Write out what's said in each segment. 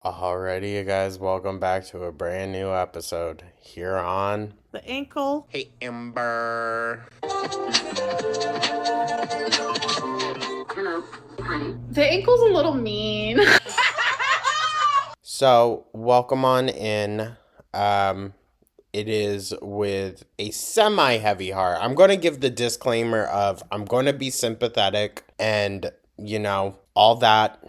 Alrighty, you guys, welcome back to a brand new episode here on The ankle. Hey Amber. Hello, honey. The ankle's a little mean. So, welcome on in. It is with a semi-heavy heart. I'm going to give the disclaimer of I'm going to be sympathetic and, all that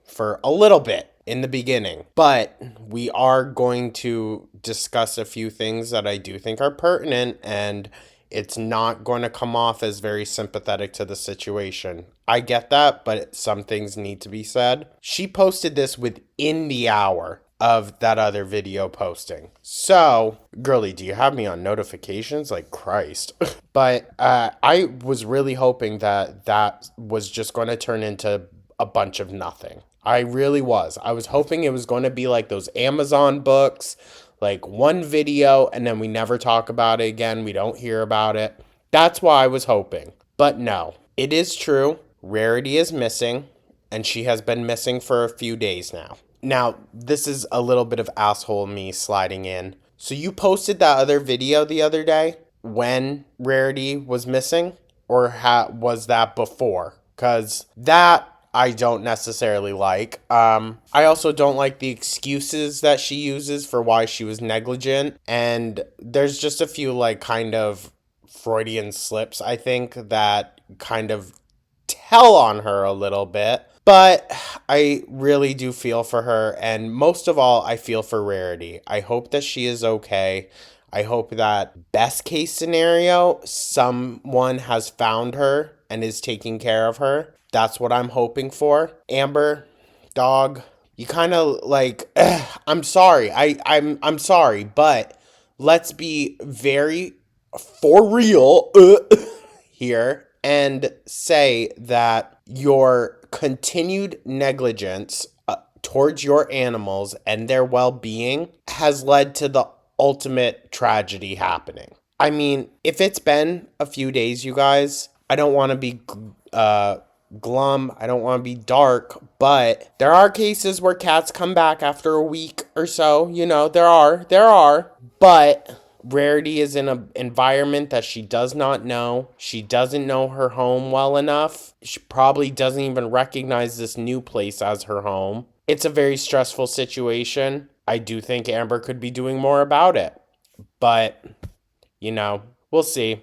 for a little bit in the beginning. But we are going to discuss a few things that I do think are pertinent, and it's not going to come off as very sympathetic to the situation. I get that, but some things need to be said. She posted this within the hour of that other video posting. So, girly, do you have me on notifications? Like, Christ. But I was really hoping that was just going to turn into a bunch of nothing. I really was. I was hoping it was going to be like those Amazon books, like one video and then we never talk about it again. We don't hear about it. That's why I was hoping. But no, it is true. Rarity is missing, and she has been missing for a few days now. Now, this is a little bit of asshole me sliding in. So you posted that other video the other day when Rarity was missing, or was that before? Because that I don't necessarily like. I also don't like the excuses that she uses for why she was negligent. And there's just a few like kind of Freudian slips, I think, that kind of tell on her a little bit. But I really do feel for her. And most of all, I feel for Rarity. I hope that she is okay. I hope that best case scenario, someone has found her and is taking care of her. That's what I'm hoping for. Amber, dog, you kind of like, I'm sorry. I'm sorry, but let's be very for real here and say that your continued negligence towards your animals and their well-being has led to the ultimate tragedy happening. I mean, if it's been a few days, you guys, I don't want to be glum. I don't want to be dark, but there are cases where cats come back after a week or so. There are, but Rarity is in an environment that she does not know. She doesn't know her home well enough. She probably doesn't even recognize this new place as her home. It's a very stressful situation. I do think Amber could be doing more about it, but, we'll see.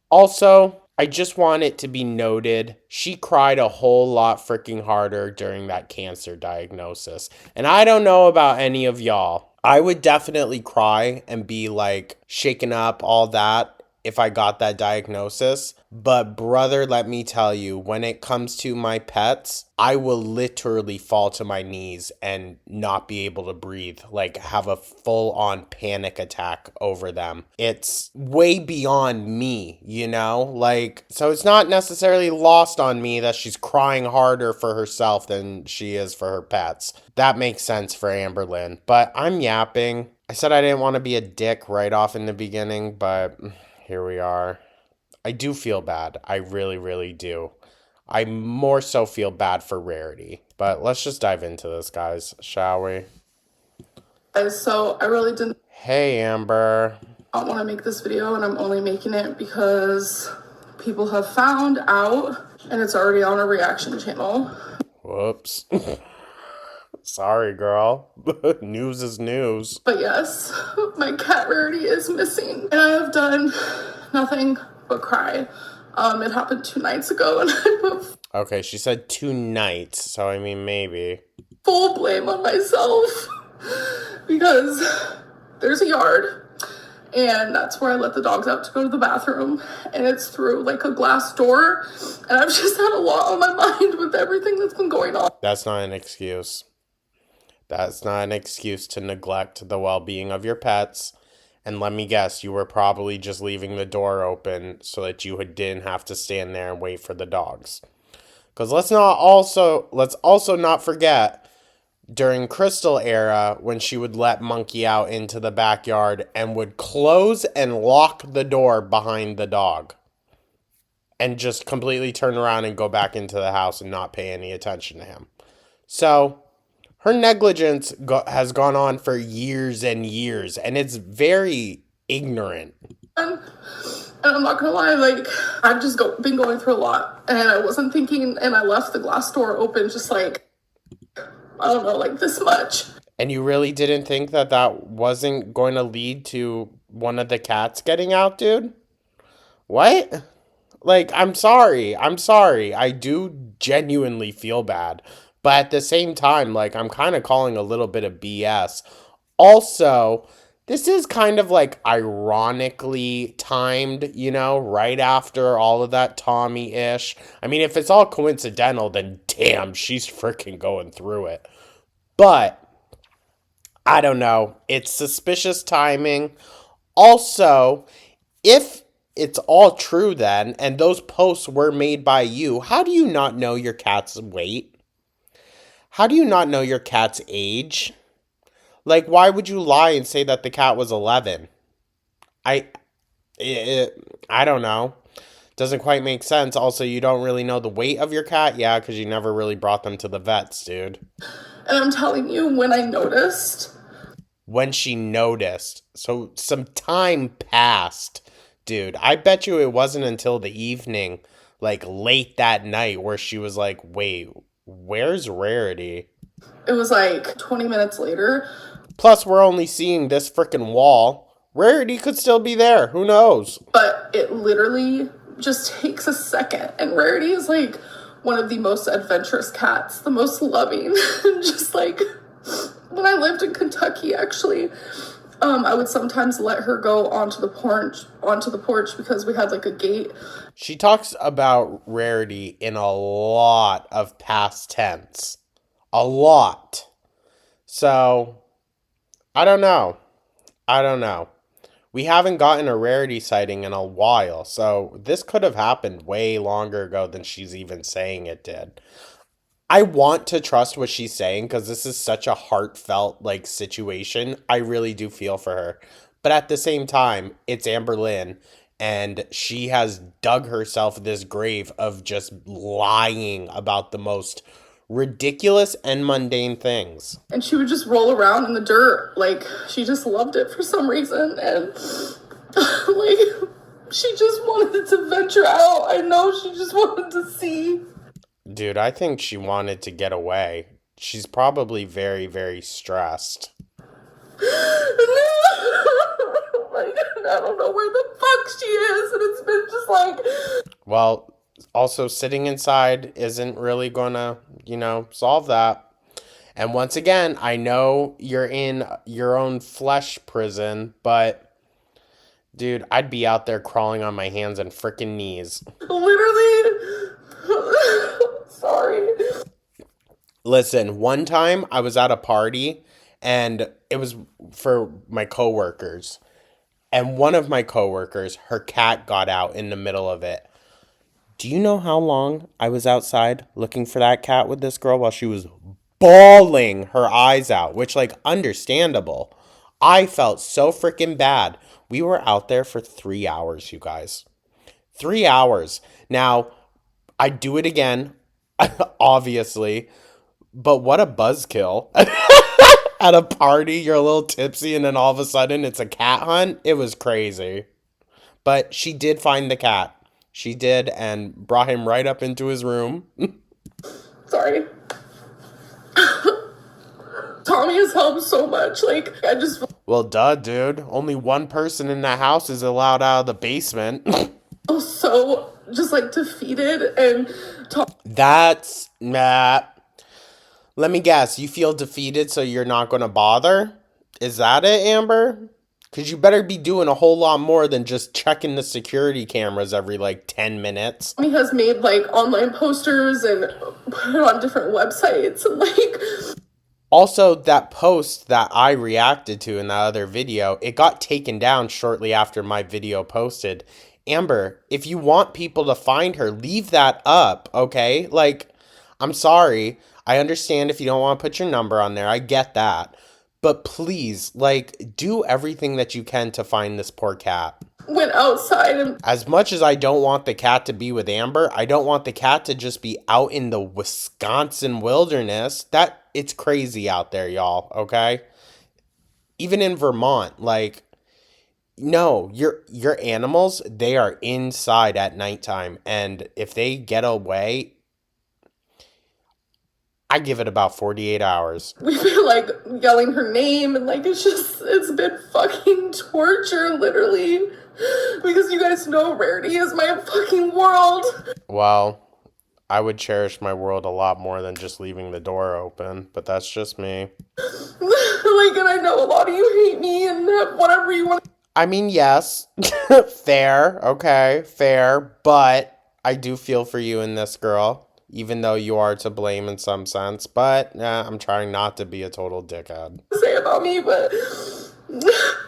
Also, I just want it to be noted, she cried a whole lot freaking harder during that cancer diagnosis. And I don't know about any of y'all. I would definitely cry and be like shaken up, all that, if I got that diagnosis. But brother, let me tell you, when it comes to my pets, I will literally fall to my knees and not be able to breathe, like have a full-on panic attack over them. It's way beyond me, Like, so it's not necessarily lost on me that she's crying harder for herself than she is for her pets. That makes sense for Amberlynn, but I'm yapping. I said I didn't want to be a dick right off in the beginning, but here we are. I do feel bad. I really, really do. I more so feel bad for Rarity. But let's just dive into this, guys, shall we? So I really didn't Hey, Amber. want to make this video, and I'm only making it because people have found out, and it's already on a reaction channel. Whoops. Sorry, girl. News is news. But yes, my cat Rarity is missing, and I have done nothing but cry. It happened 2 nights ago, and I put Okay, she said 2 nights, so I mean maybe. full blame on myself because there's a yard, and that's where I let the dogs out to go to the bathroom, and it's through like a glass door, and I've just had a lot on my mind with everything that's been going on. That's not an excuse. That's not an excuse to neglect the well-being of your pets. And let me guess, you were probably just leaving the door open so that you didn't have to stand there and wait for the dogs. Because let's also not forget, during Crystal era, when she would let Monkey out into the backyard and would close and lock the door behind the dog. And just completely turn around and go back into the house and not pay any attention to him. So, Her negligence has gone on for years and years, and it's very ignorant. And I'm not gonna lie, like, I've just been going through a lot, and I wasn't thinking, and I left the glass door open just like, I don't know, like this much. And you really didn't think that that wasn't going to lead to one of the cats getting out, dude? What? Like, I'm sorry. I'm sorry. I do genuinely feel bad. But at the same time, like, I'm kind of calling a little bit of BS. Also, this is kind of like ironically timed, you know, right after all of that Tommy ish. I mean, if it's all coincidental, then damn, she's freaking going through it. But I don't know. It's suspicious timing. Also, if it's all true then, and those posts were made by you, how do you not know your cat's weight? How do you not know your cat's age? Like, why would you lie and say that the cat was 11? I, I don't know. Doesn't quite make sense. Also, you don't really know the weight of your cat? Yeah, because you never really brought them to the vets, dude. And I'm telling you, when I noticed, When she noticed. So some time passed, dude. I bet you it wasn't until the evening, like late that night, where she was like, wait, where's Rarity? it was like 20 minutes later. Plus, we're only seeing this freaking wall. Rarity could still be there. Who knows? But it literally just takes a second. And Rarity is like one of the most adventurous cats, the most loving. Just like when I lived in Kentucky, actually, I would sometimes let her go onto the porch because we had like a gate. She talks about Rarity in a lot of past tense. A lot. So, I don't know. I don't know. We haven't gotten a Rarity sighting in a while, so this could have happened way longer ago than she's even saying it did. I want to trust what she's saying because this is such a heartfelt like situation. I really do feel for her. But at the same time, it's Amberlynn and she has dug herself this grave of just lying about the most ridiculous and mundane things. And she would just roll around in the dirt. Like, she just loved it for some reason. And, like, she just wanted to venture out. I know she just wanted to see. Dude, I think she wanted to get away. She's probably very, very stressed. Like, I don't know where the fuck she is. And it's been just like... Well, also sitting inside isn't really gonna, solve that. And once again, I know you're in your own flesh prison, but dude, I'd be out there crawling on my hands and freaking knees. Literally... Sorry. Listen, one time I was at a party and it was for my coworkers. And one of my coworkers, her cat got out in the middle of it. Do you know how long I was outside looking for that cat with this girl while she was bawling her eyes out, which, like, understandable. I felt so freaking bad. We were out there for 3 hours, you guys. 3 hours. Now, I'd do it again, obviously, but what a buzzkill. At a party, you're a little tipsy, and then all of a sudden it's a cat hunt. It was crazy. But she did find the cat. She did, and brought him right up into his room. Sorry. Tommy has helped so much. Like, I just Well, duh, dude. Only one person in the house is allowed out of the basement. feel so just like defeated and That's nah. Let me guess. You feel defeated, so you're not going to bother? Is that it, Amber? Because you better be doing a whole lot more than just checking the security cameras every, 10 minutes. Tommy has made like online posters and put it on different websites and like... Also, that post that I reacted to in that other video, it got taken down shortly after my video posted. Amber, if you want people to find her, leave that up, okay? Like, I'm sorry. I understand if you don't want to put your number on there. I get that. But please, like, do everything that you can to find this poor cat. Went outside and As much as I don't want the cat to be with Amber, I don't want the cat to just be out in the Wisconsin wilderness. It's crazy out there, y'all, okay? Even in Vermont, like, no, your animals, they are inside at nighttime, and if they get away, I give it about 48 hours. we've been like yelling her name, and like it's been fucking torture, literally. Because you guys know Rarity is my fucking world. Well, I would cherish my world a lot more than just leaving the door open, but that's just me. Like, and I know a lot of you hate me and whatever you want. I mean, yes, fair, okay, fair, but I do feel for you in this, girl, even though you are to blame in some sense, but I'm trying not to be a total dickhead. Say about me, but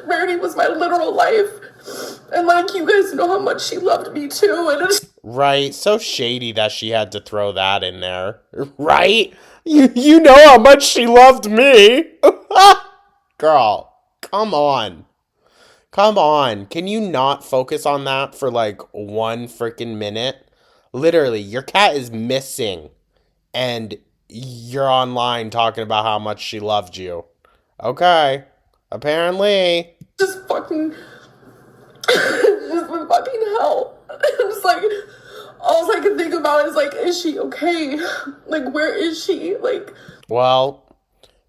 Rarity was my literal life. And like, you guys know how much she loved me too, and it's Right, so shady that she had to throw that in there, right? You know how much she loved me. Girl, come on. Come on. Can you not focus on that for like one freaking minute? Literally, your cat is missing and you're online talking about how much she loved you. Okay. Apparently. just fucking, it's just been fucking hell. I'm just like, all I can think about is like, is she okay? Like, where is she? Like, Well,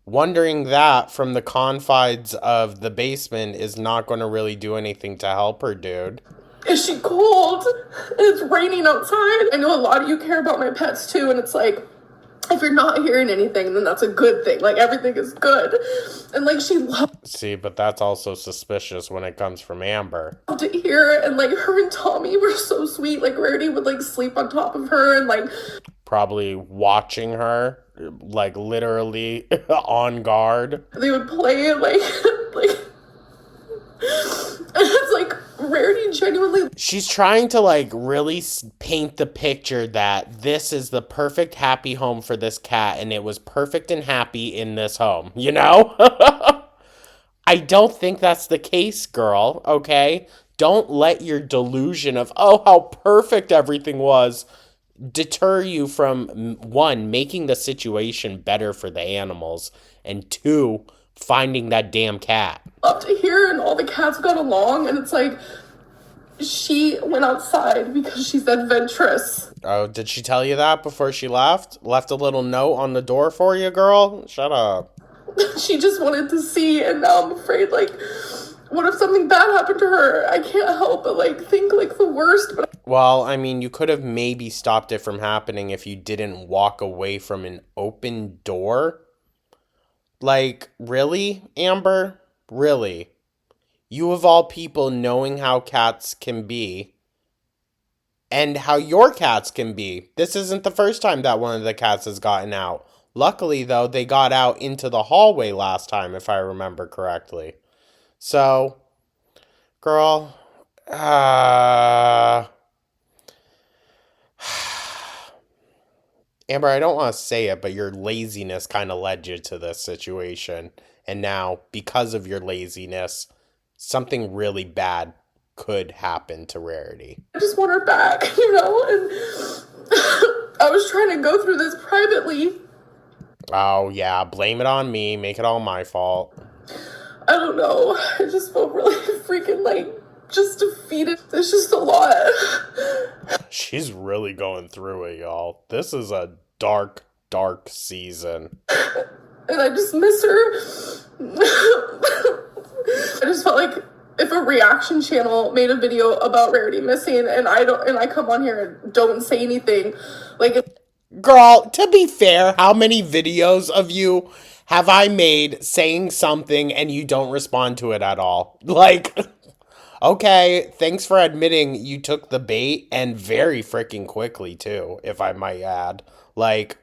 wondering that from the confines of the basement is not going to really do anything to help her, dude. is she cold? It's raining outside. I know a lot of you care about my pets too, and it's like, if you're not hearing anything, then that's a good thing. Like, everything is good. And like, she loved See, but that's also suspicious when it comes from Amber. to hear it. And like, her and Tommy were so sweet. Like, Rarity would like sleep on top of her and like, Probably watching her, like literally on guard. they would play it like, like, and it's like, Rarity genuinely She's trying to like really paint the picture that this is the perfect happy home for this cat and it was perfect and happy in this home, you know? I don't think that's the case, girl, okay? Don't let your delusion of, oh, how perfect everything was, deter you from, one, making the situation better for the animals, and two, finding that damn cat. loved to hear, and all the cats got along. And it's like, she went outside because she's adventurous. Oh, did she tell you that before she left? Left a little note on the door for you, girl? Shut up. She just wanted to see, and now I'm afraid, like, what if something bad happened to her? I can't help but like think like the worst, but Well, I mean, you could have maybe stopped it from happening if you didn't walk away from an open door. Like, really, Amber? Really? You of all people knowing how cats can be and how your cats can be. This isn't the first time that one of the cats has gotten out. Luckily, though, they got out into the hallway last time, if I remember correctly. So, girl, Amber, I don't want to say it, but your laziness kind of led you to this situation. And now, because of your laziness, something really bad could happen to Rarity. I just want her back, you know? And I was trying to go through this privately. Oh, yeah, blame it on me. Make it all my fault. I don't know. I just felt really freaking like just defeated. There's just a lot. She's really going through it, y'all. This is a dark, dark season. And I just miss her. I just felt like if a reaction channel made a video about Rarity missing and I come on here and don't say anything, like Girl, to be fair, how many videos of you have I made saying something and you don't respond to it at all? Like, okay, thanks for admitting you took the bait and very freaking quickly too, if I might add. Like,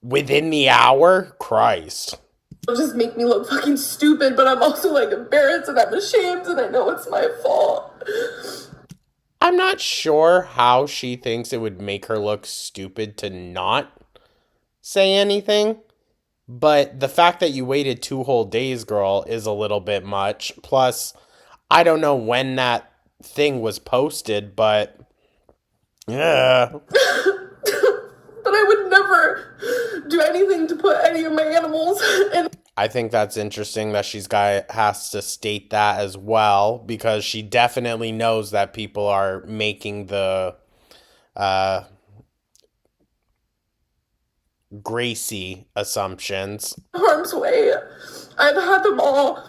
within the hour? Christ. it'll just make me look fucking stupid, but I'm also like embarrassed and I'm ashamed and I know it's my fault. I'm not sure how she thinks it would make her look stupid to not say anything, But the fact that you waited 2 whole days, girl, is a little bit much. Plus, I don't know when that thing was posted, but yeah. But I would never do anything to put any of my animals in. I think that's interesting that has to state that as well, because she definitely knows that people are making the uh, Gracie assumptions. Harm's way. I've had them all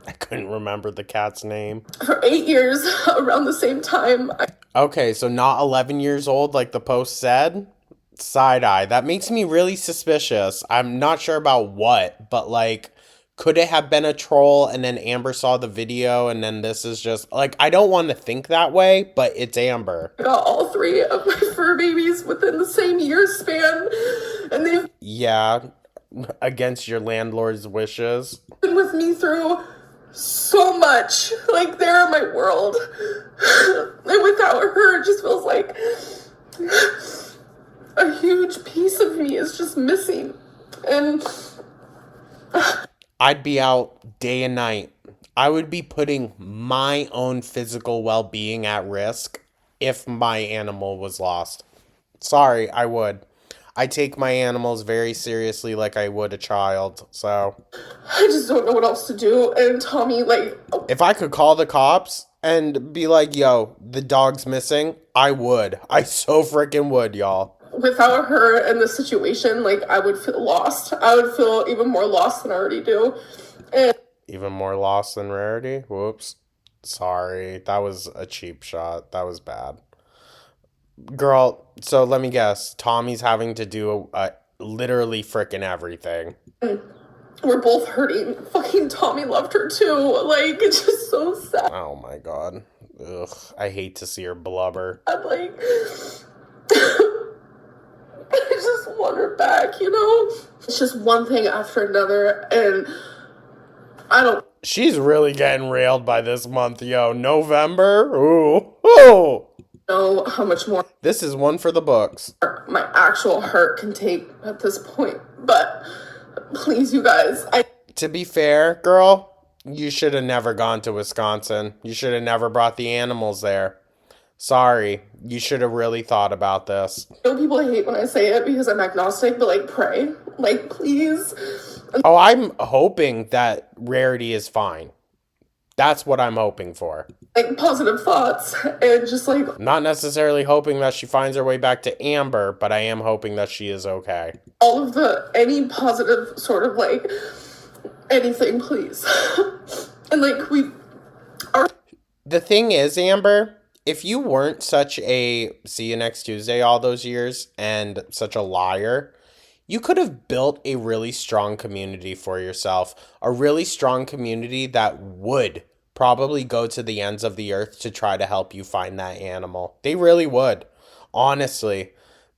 I couldn't remember the cat's name. for 8 years around the same time. Okay, so not 11 years old like the post said? Side eye. That makes me really suspicious. I'm not sure about what, but like, could it have been a troll and then Amber saw the video and then this is just like, I don't want to think that way, but it's Amber. I got all 3 of my fur babies within the same year span, and they've Yeah, against your landlord's wishes. been with me through so much. Like, they're my world. And without her, it just feels like a huge piece of me is just missing. And I'd be out day and night. I would be putting my own physical well being at risk if my animal was lost. Sorry, I would. I take my animals very seriously like I would a child, so. I just don't know what else to do. And Tommy, like, If I could call the cops and be like, yo, the dog's missing, I would. I so freaking would, y'all. without her and the situation, like, I would feel lost. I would feel even more lost than I already do. And Even more lost than Rarity? Whoops. Sorry. That was a cheap shot. That was bad. Girl, so let me guess. Tommy's having to do literally freaking everything. we're both hurting. Fucking Tommy loved her too. Like, it's just so sad. Oh my god. Ugh. I hate to see her blubber. Like, I just want her back, you know? It's just one thing after another, and I don't She's really getting railed by this month, yo. November? Ooh. Ooh. know how much more This is one for the books. my actual heart can take at this point. But please, you guys, To be fair, girl, you should have never gone to Wisconsin. You should have never brought the animals there. Sorry. You should have really thought about this. know people hate when I say it because I'm agnostic, but like, pray. Like, please. Oh, I'm hoping that Rarity is fine. That's what I'm hoping for. Like, positive thoughts. And just like, Not necessarily hoping that she finds her way back to Amber, but I am hoping that she is okay. all of any positive sort of like, anything, please. And like, The thing is, Amber, if you weren't such a see you next Tuesday all those years and such a liar, you could have built a really strong community for yourself. A really strong community that would probably go to the ends of the earth to try to help you find that animal. They really would, honestly.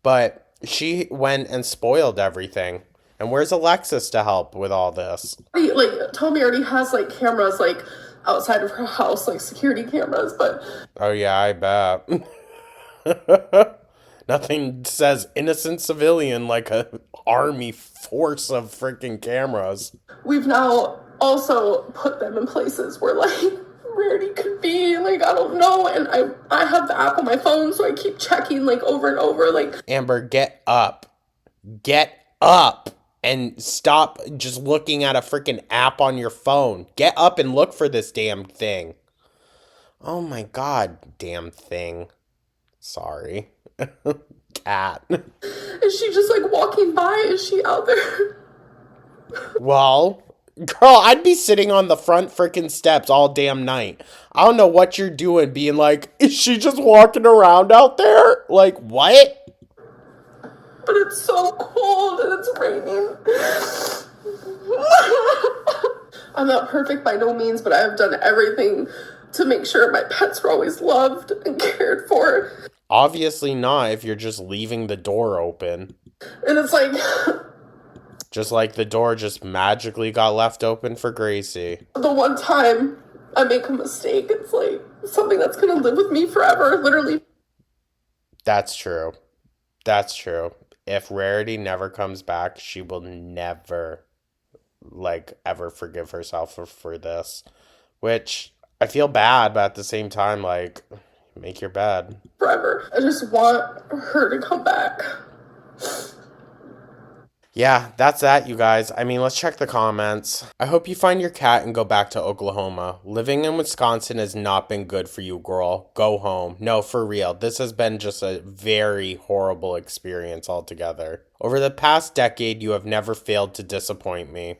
But she went and spoiled everything. And where's Alexis to help with all this? like, Tommy already has like cameras like outside of her house, like security cameras, but Oh, yeah, I bet. Nothing says innocent civilian like a army force of freaking cameras. we've now also put them in places where like Rarity could be, like, I don't know. And I have the app on my phone, so I keep checking like over and over, like, Amber, get up. Get up. And stop just looking at a freaking app on your phone. Get up and look for this damn thing. Oh my god, damn thing. Sorry. Cat. is she just like walking by? Is she out there? Well, girl, I'd be sitting on the front freaking steps all damn night. I don't know what you're doing, being like, is she just walking around out there? Like, what? But it's so cold and it's raining. I'm not perfect by no means, but I have done everything to make sure my pets are always loved and cared for. Obviously not if you're just leaving the door open. And it's like, Just like the door just magically got left open for Gracie. the one time I make a mistake, it's like something that's gonna live with me forever, literally. That's true. That's true. if Rarity never comes back, she will never, like, ever forgive herself for this. Which I feel bad, but at the same time, like, make your bed. Forever. I just want her to come back. Yeah, that's that, you guys. I mean, let's check the comments. I hope you find your cat and go back to Oklahoma. Living in Wisconsin has not been good for you, girl. Go home. No, for real. This has been just a very horrible experience altogether. Over the past decade, you have never failed to disappoint me.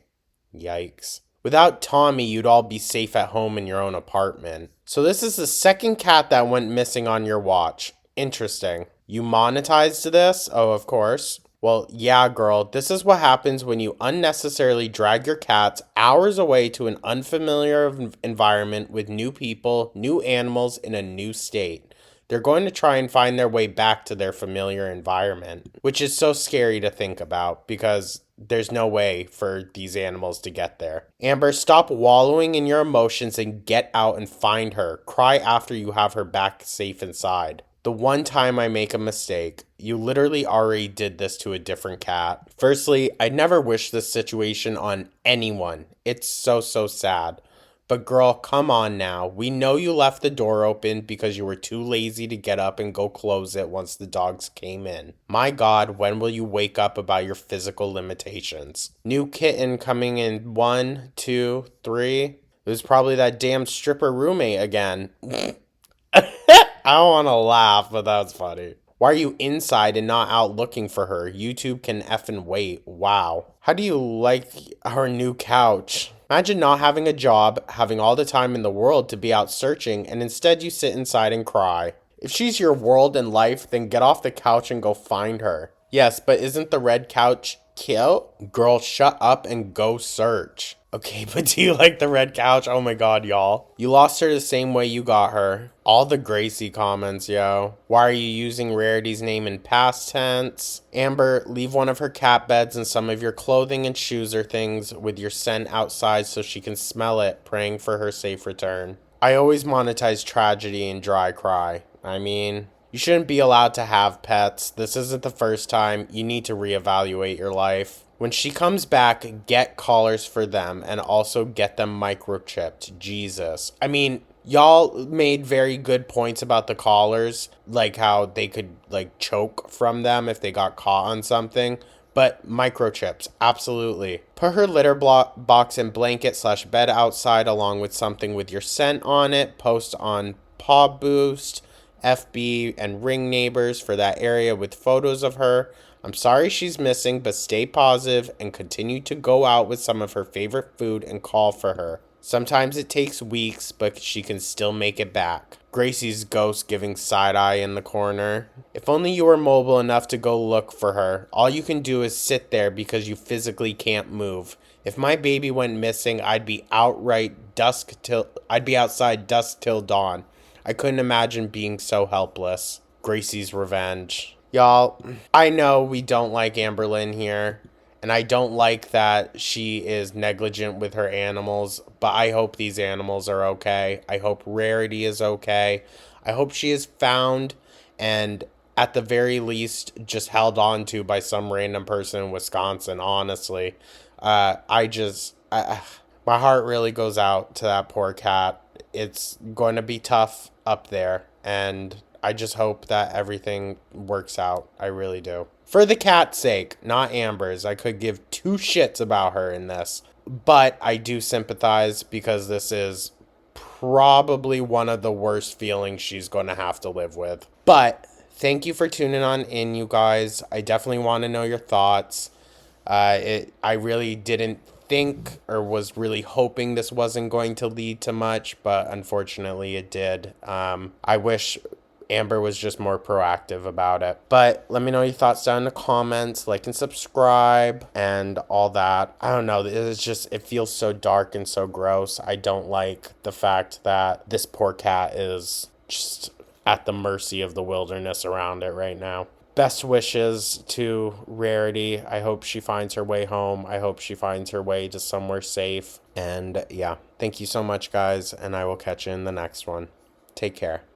Yikes. Without Tommy, you'd all be safe at home in your own apartment. So this is the second cat that went missing on your watch. Interesting. You monetized this? Oh, of course. Well, yeah, girl, this is what happens when you unnecessarily drag your cats hours away to an unfamiliar environment with new people, new animals, in a new state. They're going to try and find their way back to their familiar environment, which is so scary to think about because there's no way for these animals to get there. Amber, stop wallowing in your emotions and get out and find her. Cry after you have her back safe inside. The one time I make a mistake, you literally already did this to a different cat. Firstly, I'd never wish this situation on anyone. It's so sad. But girl, come on now. We know you left the door open because you were too lazy to get up and go close it once the dogs came in. My God, when will you wake up about your physical limitations? New kitten coming in 1, 2, 3. It was probably that damn stripper roommate again. I don't want to laugh, but that's funny. Why are you inside and not out looking for her? YouTube can effing wait. Wow. How do you like her new couch? Imagine not having a job, having all the time in the world to be out searching, and instead you sit inside and cry. If she's your world and life, then get off the couch and go find her. Yes, but isn't the red couch cute? Girl, shut up and go search. Okay, but do you like the red couch? Oh my God, y'all. You lost her the same way you got her. All the Gracie comments, yo. Why are you using Rarity's name in past tense? Amber, leave one of her cat beds and some of your clothing and shoes or things with your scent outside so she can smell it, praying for her safe return. I always monetize tragedy and dry cry. I mean, you shouldn't be allowed to have pets. This isn't the first time. You need to reevaluate your life. When she comes back, get collars for them and also get them microchipped. Jesus. I mean, y'all made very good points about the collars, like how they could like choke from them if they got caught on something. But microchips, absolutely. Put her litter box and blanket/bed outside along with something with your scent on it. Post on Paw Boost, FB, and Ring Neighbors for that area with photos of her. I'm sorry she's missing, but stay positive and continue to go out with some of her favorite food and call for her. Sometimes it takes weeks, but she can still make it back. Gracie's ghost giving side-eye in the corner. If only you were mobile enough to go look for her. All you can do is sit there because you physically can't move. If my baby went missing, I'd be outside dusk till dawn. I couldn't imagine being so helpless. Gracie's revenge. Y'all, I know we don't like Amberlynn here, and I don't like that she is negligent with her animals, but I hope these animals are okay. I hope Rarity is okay. I hope she is found and at the very least just held on to by some random person in Wisconsin, honestly. My heart really goes out to that poor cat. It's going to be tough up there, and I just hope that everything works out. I really do. For the cat's sake, not Amber's. I could give two shits about her in this. But I do sympathize because this is probably one of the worst feelings she's going to have to live with. But thank you for tuning on in, you guys. I definitely want to know your thoughts. I really didn't think or was really hoping this wasn't going to lead to much, but unfortunately it did. I wish Amber was just more proactive about it. But let me know your thoughts down in the comments, like and subscribe and all that. I don't know, it feels so dark and so gross. I don't like the fact that this poor cat is just at the mercy of the wilderness around it right now. Best wishes to Rarity. I hope she finds her way home. I hope she finds her way to somewhere safe. And yeah, thank you so much, guys, and I will catch you in the next one. Take care.